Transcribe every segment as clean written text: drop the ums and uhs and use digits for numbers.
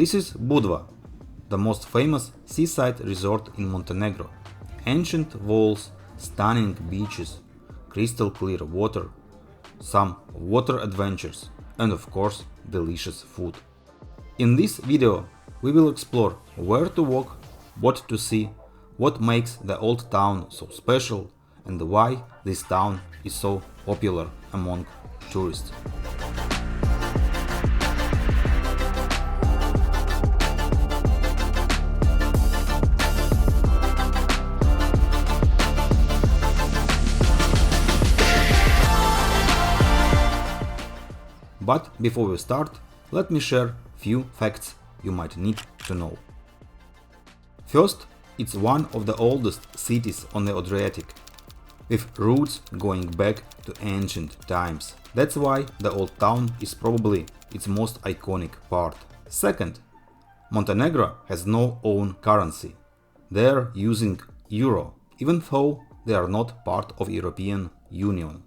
This is Budva, the most famous seaside resort in Montenegro. Ancient walls, stunning beaches, crystal clear water, some water adventures, and of course delicious food. In this video we will explore where to walk, what to see, what makes the old town so special, and why this town is so popular among tourists. But before we start, let me share few facts you might need to know. First, it's one of the oldest cities on the Adriatic, with roots going back to ancient times. That's why the old town is probably its most iconic part. Second, Montenegro has no own currency. They're using euro, even though they are not part of European Union.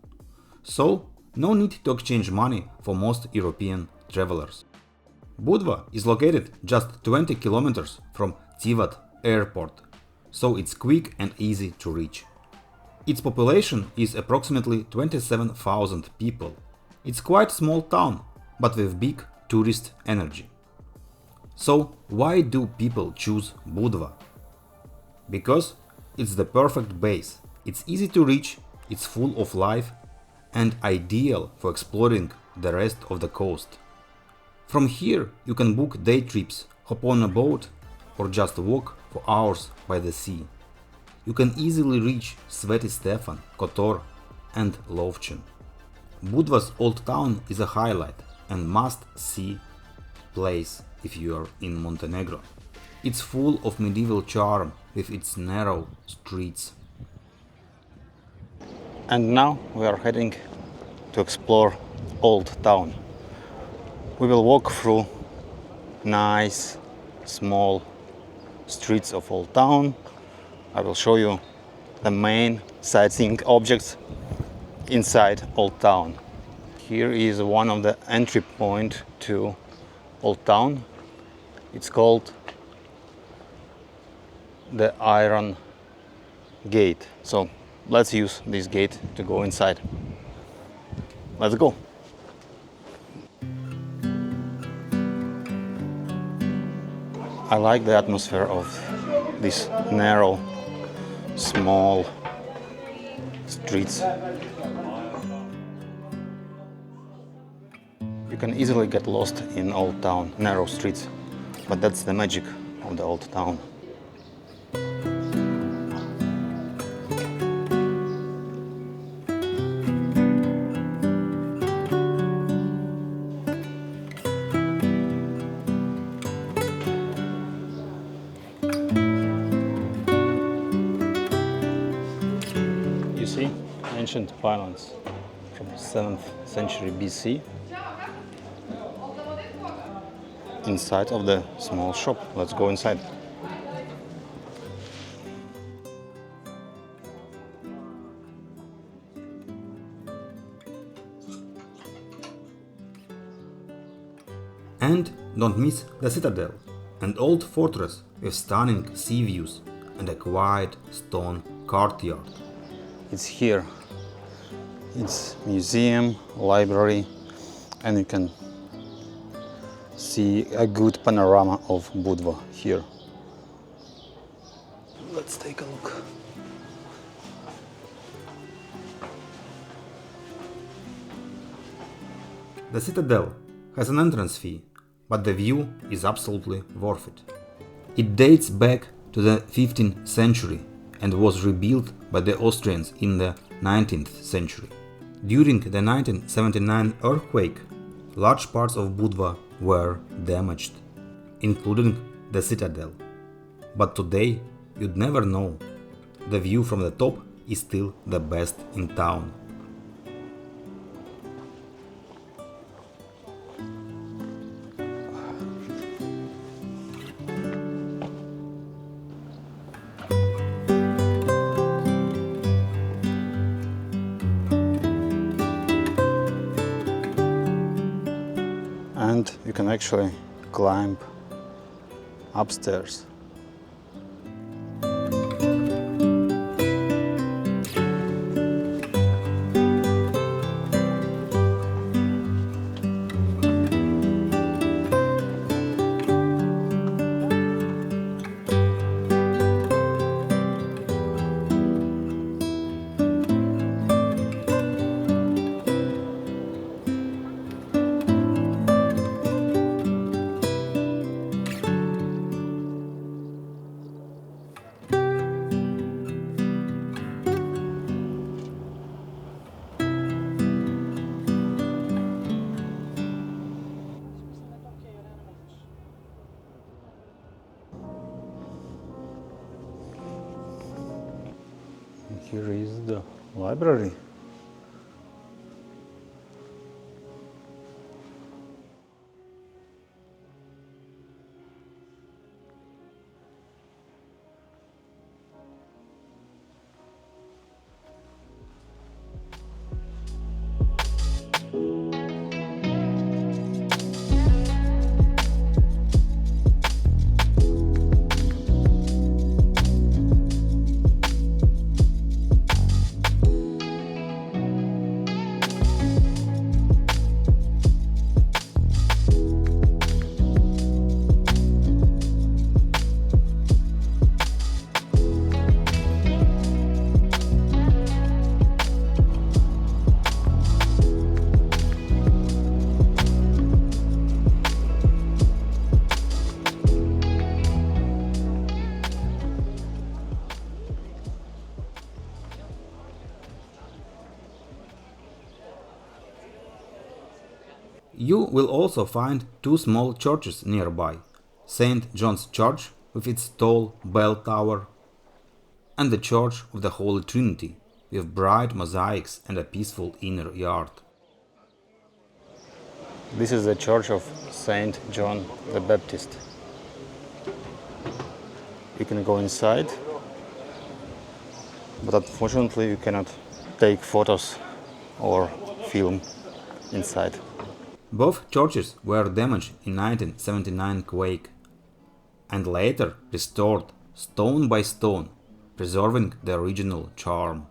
So, no need to exchange money for most European travelers. Budva is located just 20 kilometers from Tivat airport, so it's quick and easy to reach. Its population is approximately 27,000 people. It's quite a small town, but with big tourist energy. So why do people choose Budva? Because it's the perfect base. It's easy to reach, it's full of life, and ideal for exploring the rest of the coast. From here you can book day trips, hop on a boat, or just walk for hours by the sea. You can easily reach Sveti Stefan, Kotor, and Lovćen. Budva's old town is a highlight and must-see place if you are in Montenegro. It's full of medieval charm with its narrow streets. And now we are heading to explore Old Town. We will walk through nice, small streets of Old Town. I will show you the main sightseeing objects inside Old Town. Here is one of the entry point to Old Town. It's called the Iron Gate. So let's use this gate to go inside. Let's go. I like the atmosphere of these narrow, small streets. You can easily get lost in Old Town, narrow streets, but that's the magic of the Old Town. You see ancient pylons from 7th century BC inside of the small shop. Let's go inside. And don't miss the Citadel, an old fortress with stunning sea views and a quiet stone courtyard. It's here. It's museum, library, and you can see a good panorama of Budva here. Let's take a look. The Citadel has an entrance fee, but the view is absolutely worth it. It dates back to the 15th century and was rebuilt by the Austrians in the 19th century. During the 1979 earthquake, large parts of Budva were damaged, including the Citadel. But today, you'd never know. The view from the top is still the best in town. And you can actually climb upstairs. Here is the library. You will also find two small churches nearby, St. John's Church with its tall bell tower and the Church of the Holy Trinity with bright mosaics and a peaceful inner yard. This is the church of Saint John the Baptist. You can go inside, but unfortunately you cannot take photos or film inside. Both churches were damaged in 1979 quake and later restored stone by stone, preserving the original charm.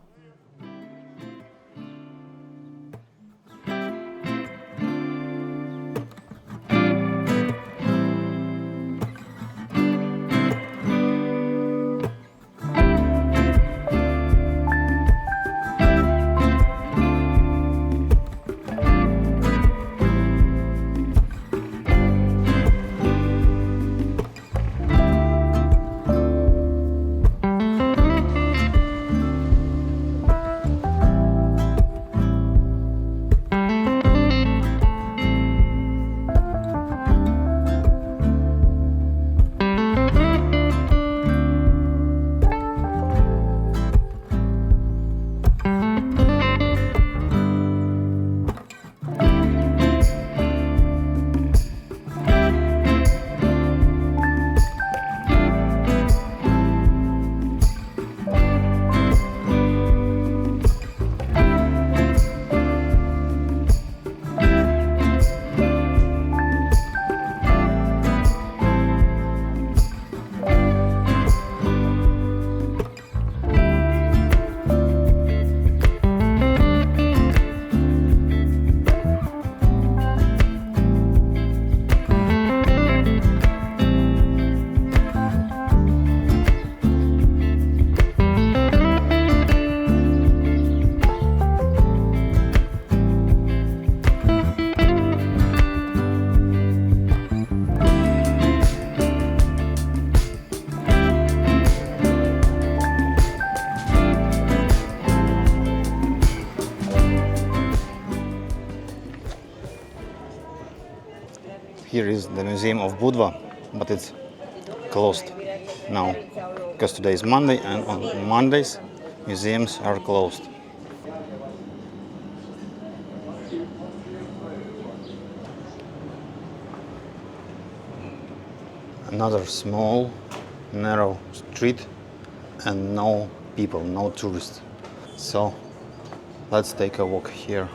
Here is the Museum of Budva, but it's closed now because today is Monday and on Mondays museums are closed. Another small, narrow street and no people, no tourists. So let's take a walk here.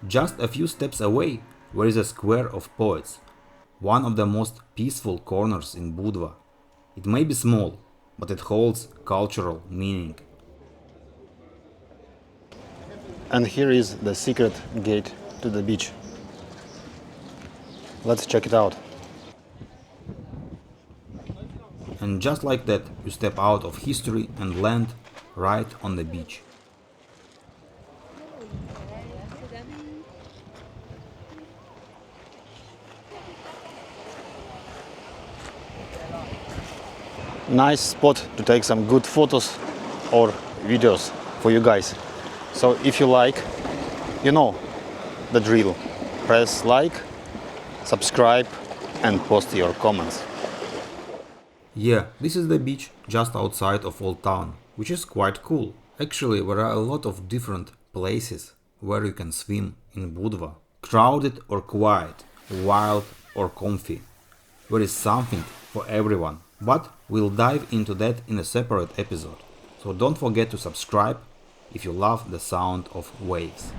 Just a few steps away there is a square of poets, one of the most peaceful corners in Budva. It may be small, but it holds cultural meaning. And here is the secret gate to the beach. Let's check it out. And just like that, you step out of history and land right on the beach. Nice spot to take some good photos or videos for you guys. So if you like, you know the drill. Press like, subscribe and post your comments. Yeah, this is the beach just outside of Old Town, which is quite cool. Actually, there are a lot of different places where you can swim in Budva. Crowded or quiet, wild or comfy. There is something for everyone, but we'll dive into that in a separate episode. So don't forget to subscribe if you love the sound of waves.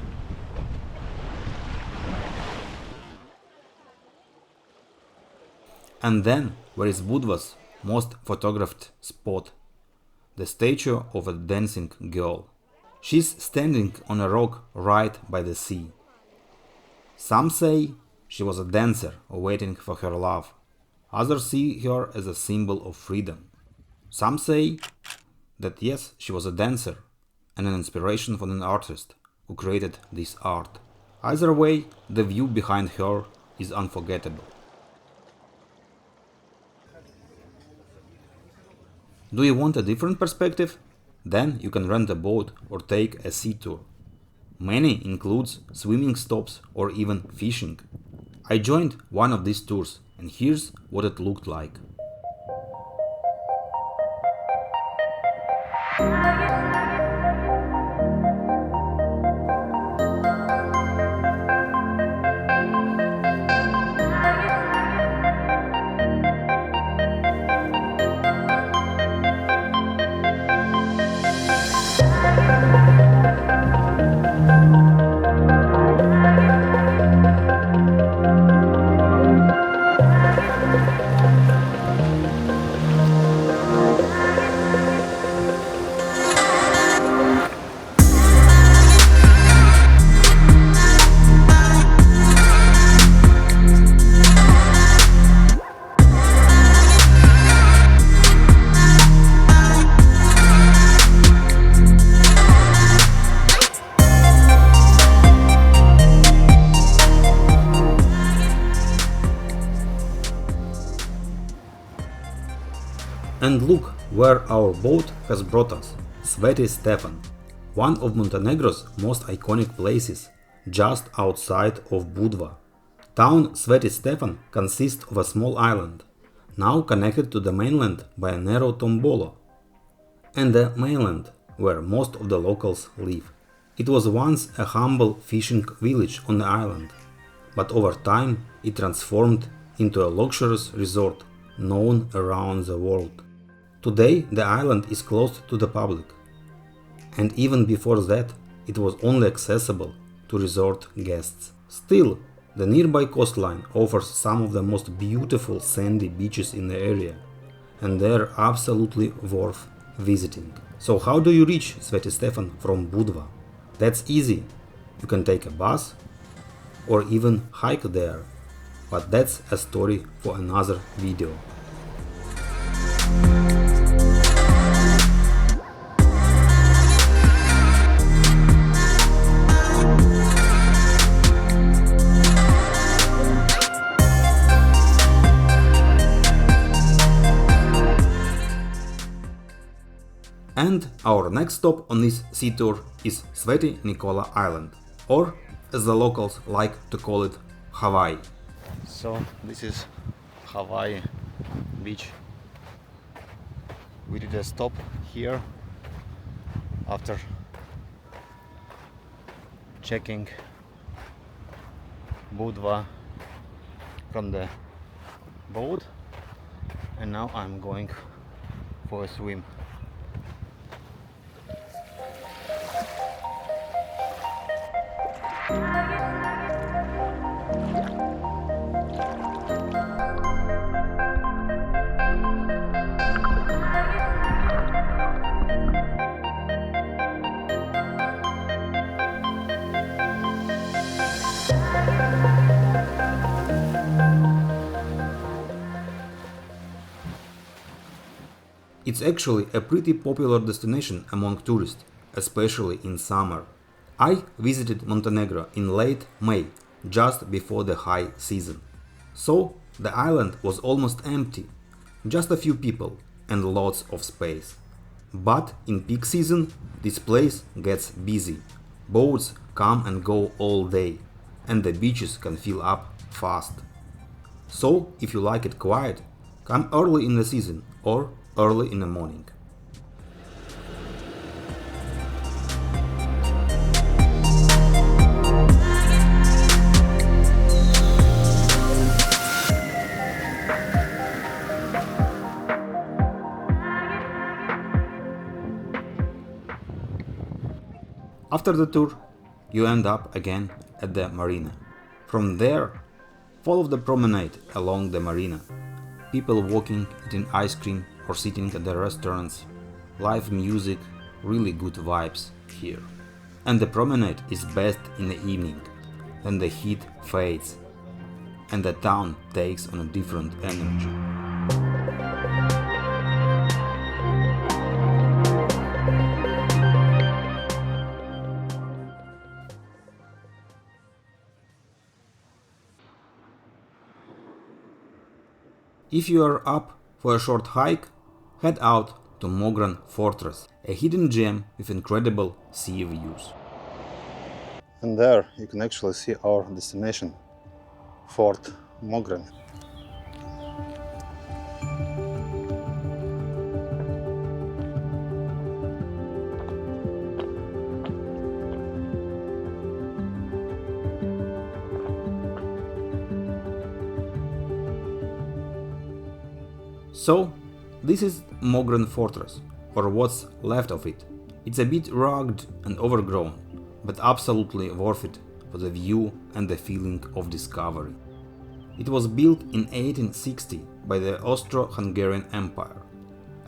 And then there is Budva's most photographed spot, the statue of a dancing girl. She's standing on a rock right by the sea. Some say she was a dancer waiting for her love. Others see her as a symbol of freedom. Some say that yes, she was a dancer and an inspiration for an artist who created this art. Either way, the view behind her is unforgettable. Do you want a different perspective? Then you can rent a boat or take a sea tour. Many includes swimming stops or even fishing. I joined one of these tours and here's what it looked like. And look where our boat has brought us, Sveti Stefan, one of Montenegro's most iconic places, just outside of Budva. Town Sveti Stefan consists of a small island, now connected to the mainland by a narrow tombolo, and the mainland where most of the locals live. It was once a humble fishing village on the island, but over time it transformed into a luxurious resort known around the world. Today the island is closed to the public, and even before that it was only accessible to resort guests. Still, the nearby coastline offers some of the most beautiful sandy beaches in the area, and they're absolutely worth visiting. So how do you reach Sveti Stefan from Budva? That's easy. You can take a bus or even hike there, but that's a story for another video. And our next stop on this sea tour is Sveti Nikola Island, or as the locals like to call it, Hawaii. So this is Hawaii beach. We did a stop here after checking Budva from the boat, and now I'm going for a swim. It's actually a pretty popular destination among tourists, especially in summer. I visited Montenegro in late May, just before the high season. So the island was almost empty, just a few people and lots of space. But in peak season, this place gets busy. Boats come and go all day, and the beaches can fill up fast. So if you like it quiet, come early in the season or early in the morning. After the tour, you end up again at the marina. From there, follow the promenade along the marina. People walking, eating ice cream or sitting at the restaurants. Live music, really good vibes here. And the promenade is best in the evening, then the heat fades and the town takes on a different energy. If you are up for a short hike, head out to Mogren Fortress, a hidden gem with incredible sea views. And there you can actually see our destination, Fort Mogren. So, this is Mogren Fortress, or what's left of it. It's a bit rugged and overgrown, but absolutely worth it for the view and the feeling of discovery. It was built in 1860 by the Austro-Hungarian Empire,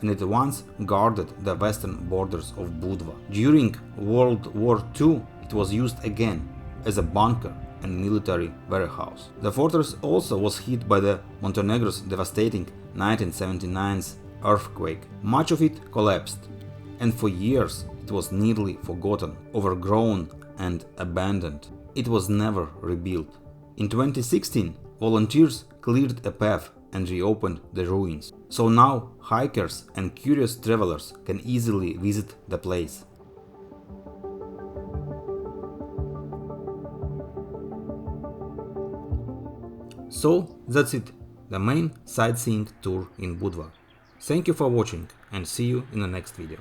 and it once guarded the western borders of Budva. During World War II, it was used again as a bunker and military warehouse. The fortress also was hit by the Montenegro's devastating 1979's earthquake. Much of it collapsed, and for years it was nearly forgotten, overgrown and abandoned. It was never rebuilt. In 2016, volunteers cleared a path and reopened the ruins, so now hikers and curious travelers can easily visit the place. So that's it, the main sightseeing tour in Budva. Thank you for watching and see you in the next video.